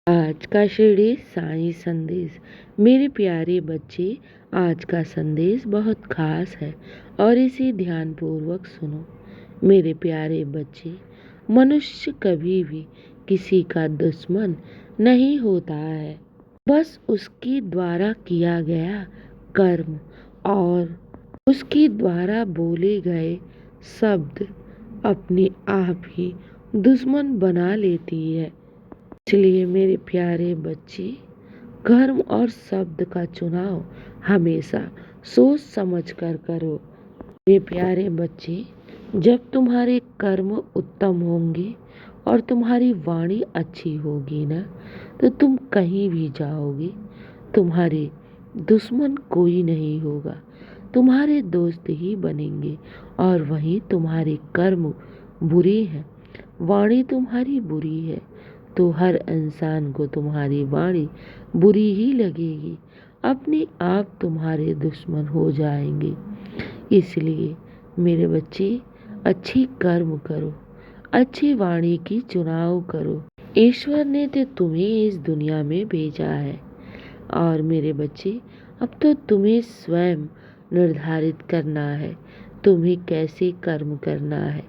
आज का शिरडी साईं संदेश। मेरे प्यारे बच्चे, आज का संदेश बहुत खास है और इसे ध्यानपूर्वक सुनो। मेरे प्यारे बच्चे, मनुष्य कभी भी किसी का दुश्मन नहीं होता है। बस उसके द्वारा किया गया कर्म और उसके द्वारा बोले गए शब्द अपने आप ही दुश्मन बना लेती है। इसलिए मेरे प्यारे बच्चे, कर्म और शब्द का चुनाव हमेशा सोच समझ कर करो। मेरे प्यारे बच्चे, जब तुम्हारे कर्म उत्तम होंगे और तुम्हारी वाणी अच्छी होगी ना, तो तुम कहीं भी जाओगे, तुम्हारे दुश्मन कोई नहीं होगा, तुम्हारे दोस्त ही बनेंगे। और वहीं तुम्हारे कर्म बुरे हैं, वाणी तुम्हारी बुरी है, तो हर इंसान को तुम्हारी वाणी बुरी ही लगेगी, अपने आप तुम्हारे दुश्मन हो जाएंगे। इसलिए मेरे बच्चे, अच्छी कर्म करो, अच्छी वाणी की चुनाव करो। ईश्वर ने तो तुम्हें इस दुनिया में भेजा है और मेरे बच्चे, अब तो तुम्हें स्वयं निर्धारित करना है तुम्हें कैसे कर्म करना है।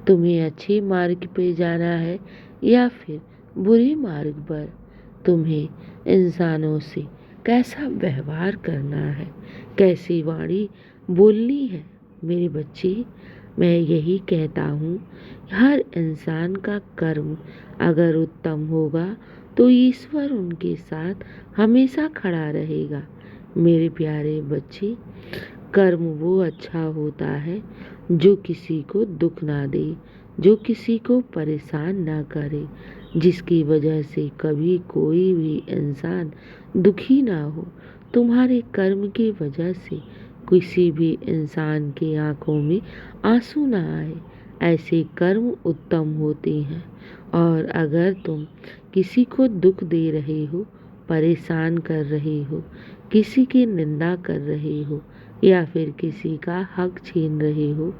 तुम्हें अच्छे मार्ग पे जाना है या फिर बुरे मार्ग पर। तुम्हें इंसानों से कैसा व्यवहार करना है, कैसी वाणी बोलनी है। मेरे बच्चे, मैं यही कहता हूँ, हर इंसान का कर्म अगर उत्तम होगा तो ईश्वर उनके साथ हमेशा खड़ा रहेगा। मेरे प्यारे बच्चे, कर्म वो अच्छा होता है जो किसी को दुख ना दे, जो किसी को परेशान ना करे, जिसकी वजह से कभी कोई भी इंसान दुखी ना हो। तुम्हारे कर्म की वजह से किसी भी इंसान के आंखों में आंसू ना आए, ऐसे कर्म उत्तम होते हैं। और अगर तुम किसी को दुख दे रहे हो, परेशान कर रहे हो, किसी की निंदा कर रहे हो या फिर किसी का हक छीन रहे हो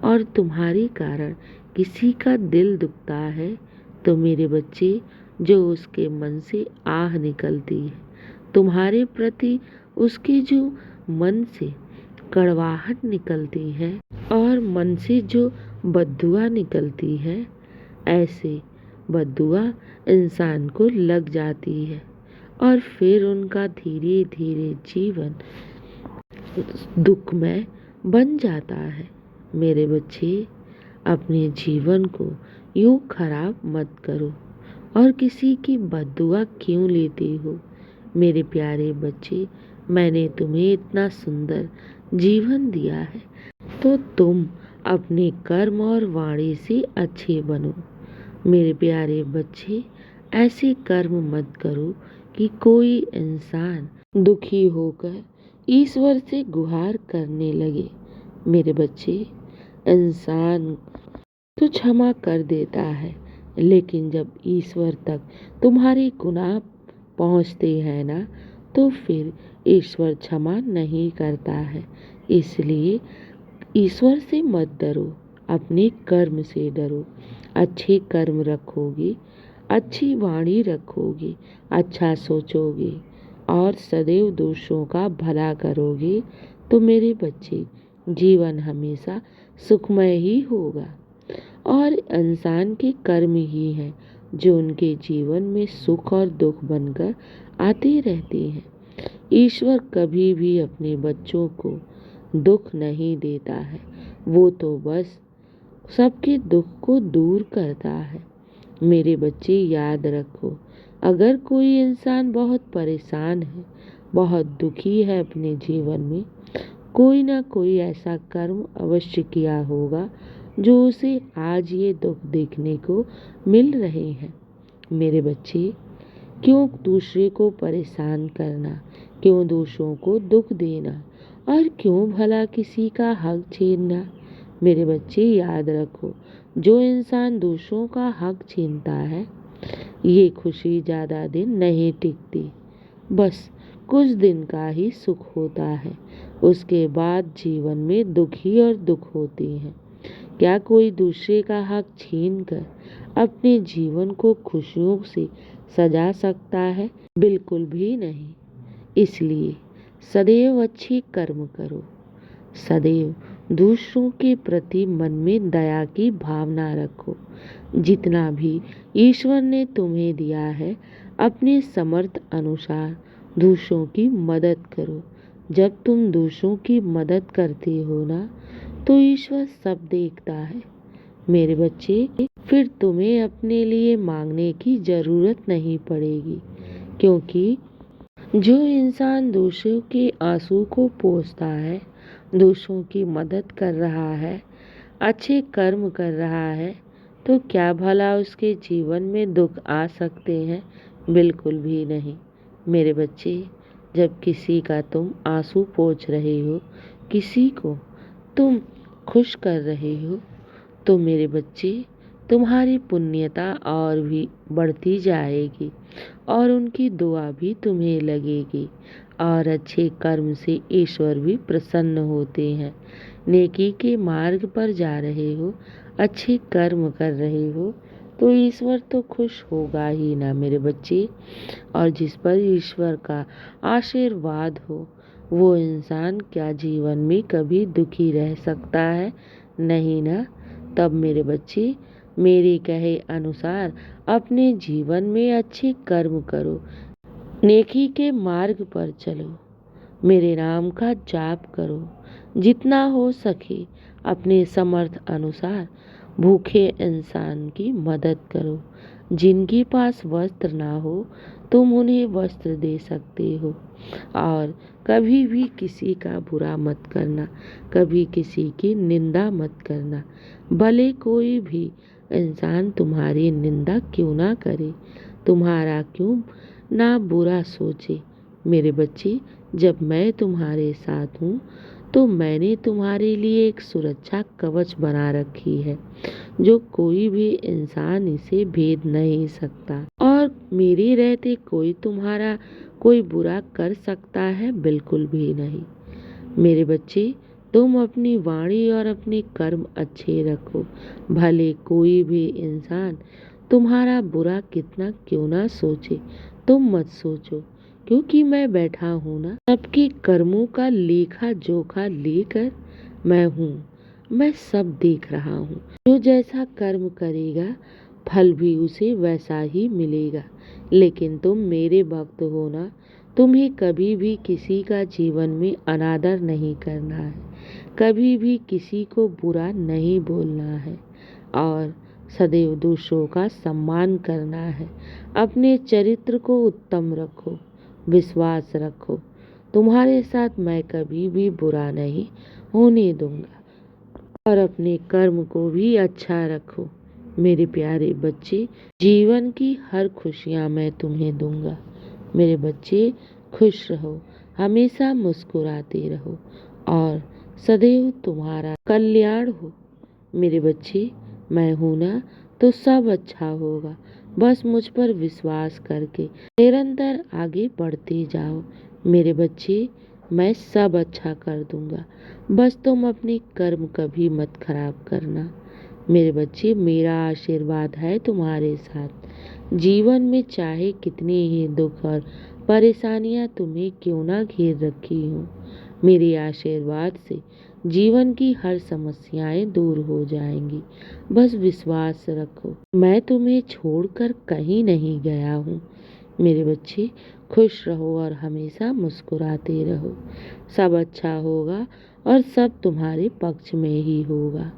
और तुम्हारे कारण किसी का दिल दुखता है, तो मेरे बच्चे, जो उसके मन से आह निकलती है तुम्हारे प्रति, उसके जो मन से कड़वाहट निकलती है और मन से जो बद्दुआ निकलती है, ऐसे बद्दुआ इंसान को लग जाती है और फिर उनका धीरे धीरे जीवन दुखमय बन जाता है। मेरे बच्चे, अपने जीवन को यूं खराब मत करो और किसी की बद्दुआ क्यों लेते हो। मेरे प्यारे बच्चे, मैंने तुम्हें इतना सुंदर जीवन दिया है, तो तुम अपने कर्म और वाणी से अच्छे बनो। मेरे प्यारे बच्चे, ऐसे कर्म मत करो कि कोई इंसान दुखी होकर ईश्वर से गुहार करने लगे। मेरे बच्चे, इंसान तो क्षमा कर देता है, लेकिन जब ईश्वर तक तुम्हारे गुनाह पहुंचते हैं ना, तो फिर ईश्वर क्षमा नहीं करता है। इसलिए ईश्वर से मत डरो, अपने कर्म से डरो। अच्छे कर्म रखोगे, अच्छी वाणी रखोगे, अच्छा सोचोगे और सदैव दूसरों का भला करोगे, तो मेरे बच्चे, जीवन हमेशा सुखमय ही होगा। और इंसान के कर्म ही हैं जो उनके जीवन में सुख और दुख बनकर आते रहते हैं। ईश्वर कभी भी अपने बच्चों को दुख नहीं देता है, वो तो बस सबके दुख को दूर करता है। मेरे बच्चे, याद रखो, अगर कोई इंसान बहुत परेशान है, बहुत दुखी है अपने जीवन में, कोई ना कोई ऐसा कर्म अवश्य किया होगा जो उसे आज ये दुख देखने को मिल रहे हैं। मेरे बच्चे, क्यों दूसरे को परेशान करना, क्यों दूसरों को दुख देना और क्यों भला किसी का हक छीनना। मेरे बच्चे, याद रखो, जो इंसान दूसरों का हक छीनता है, ये खुशी ज़्यादा दिन नहीं टिकती, बस कुछ दिन का ही सुख होता है, उसके बाद जीवन में दुख ही और दुख होते हैं। क्या कोई दूसरे का हक छीन कर अपने जीवन को खुशियों से सजा सकता है? बिल्कुल भी नहीं। इसलिए सदैव अच्छे कर्म करो। सदैव दूसरों के प्रति मन में दया की भावना रखो। जितना भी ईश्वर ने तुम्हें दिया है, अपने समर्थ अनुसार दूसरों की मदद करो। जब तुम दूसरों की मदद करते हो ना, तो ईश्वर सब देखता है मेरे बच्चे। फिर तुम्हें अपने लिए मांगने की जरूरत नहीं पड़ेगी, क्योंकि जो इंसान दूसरों के आंसू को पोंछता है, दूसरों की मदद कर रहा है, अच्छे कर्म कर रहा है, तो क्या भला उसके जीवन में दुख आ सकते हैं? बिल्कुल भी नहीं मेरे बच्चे। जब किसी का तुम आंसू पोंछ रहे हो, किसी को तुम खुश कर रहे हो, तो मेरे बच्चे तुम्हारी पुण्यता और भी बढ़ती जाएगी और उनकी दुआ भी तुम्हें लगेगी। और अच्छे कर्म से ईश्वर भी प्रसन्न होते हैं। नेकी के मार्ग पर जा रहे हो, अच्छे कर्म कर रहे हो, तो ईश्वर तो खुश होगा ही ना मेरे बच्चे। और जिस पर ईश्वर का आशीर्वाद हो, वो इंसान क्या जीवन में कभी दुखी रह सकता है? नहीं ना। तब मेरे बच्चे मेरे कहे अनुसार अपने जीवन में अच्छे कर्म करो, नेकी के मार्ग पर चलो, मेरे नाम का जाप करो। जितना हो सके अपने समर्थ अनुसार भूखे इंसान की मदद करो। जिनके पास वस्त्र ना हो, तुम उन्हें वस्त्र दे सकते हो। और कभी भी किसी का बुरा मत करना, कभी किसी की निंदा मत करना। भले कोई भी इंसान तुम्हारी निंदा क्यों ना करे, तुम्हारा क्यों ना बुरा सोचे। मेरे बच्चे, जब मैं तुम्हारे साथ हूँ, तो मैंने तुम्हारे लिए एक सुरक्षा कवच बना रखी है, जो कोई भी इंसान इसे भेद नहीं सकता। और मेरे रहते कोई तुम्हारा कोई बुरा कर सकता है? बिल्कुल भी नहीं मेरे बच्चे। तुम अपनी वाणी और अपने कर्म अच्छे रखो। भले कोई भी इंसान तुम्हारा बुरा कितना क्यों ना सोचे, तुम मत सोचो, क्योंकि मैं बैठा हूँ ना सबके कर्मों का लेखा जोखा लेकर। मैं हूँ, मैं सब देख रहा हूँ। जो जैसा कर्म करेगा, फल भी उसे वैसा ही मिलेगा। लेकिन तुम मेरे भक्त हो ना, तुम्हें कभी भी किसी का जीवन में अनादर नहीं करना है, कभी भी किसी को बुरा नहीं बोलना है, और सदैव दूसरों का सम्मान करना है। अपने चरित्र को उत्तम रखो, विश्वास रखो। तुम्हारे साथ मैं कभी भी बुरा नहीं होने दूंगा। और अपने कर्म को भी अच्छा रखो मेरे प्यारे बच्चे। जीवन की हर खुशियाँ मैं तुम्हें दूंगा मेरे बच्चे। खुश रहो, हमेशा मुस्कुराते रहो, और सदैव तुम्हारा कल्याण हो मेरे बच्चे। मैं हूं ना, तो सब अच्छा होगा। बस मुझ पर विश्वास करके निरंतर आगे बढ़ते जाओ मेरे बच्चे। मैं सब अच्छा कर दूंगा। बस तुम अपने कर्म कभी मत खराब करना मेरे बच्चे। मेरा आशीर्वाद है तुम्हारे साथ। जीवन में चाहे कितने ही दुख और परेशानियां तुम्हें क्यों ना घेर रखी हो, मेरे आशीर्वाद से जीवन की हर समस्याएं दूर हो जाएंगी। बस विश्वास रखो, मैं तुम्हें छोड़कर कहीं नहीं गया हूँ मेरे बच्चे। खुश रहो और हमेशा मुस्कुराते रहो। सब अच्छा होगा और सब तुम्हारे पक्ष में ही होगा।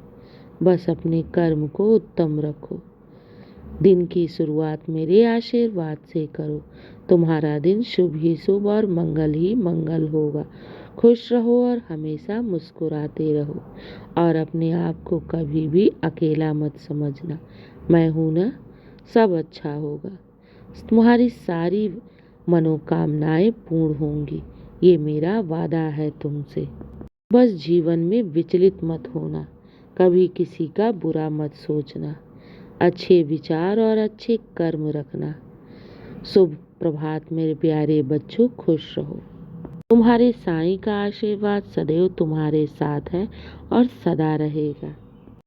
बस अपने कर्म को उत्तम रखो। दिन की शुरुआत मेरे आशीर्वाद से करो। तुम्हारा दिन शुभ ही शुभ और मंगल ही मंगल होगा। खुश रहो और हमेशा मुस्कुराते रहो, और अपने आप को कभी भी अकेला मत समझना। मैं हूं ना, सब अच्छा होगा। तुम्हारी सारी मनोकामनाएं पूर्ण होंगी, ये मेरा वादा है तुमसे। बस जीवन में विचलित मत होना, कभी किसी का बुरा मत सोचना, अच्छे विचार और अच्छे कर्म रखना। शुभ प्रभात मेरे प्यारे बच्चों, खुश रहो। तुम्हारे साईं का आशीर्वाद सदैव तुम्हारे साथ है और सदा रहेगा।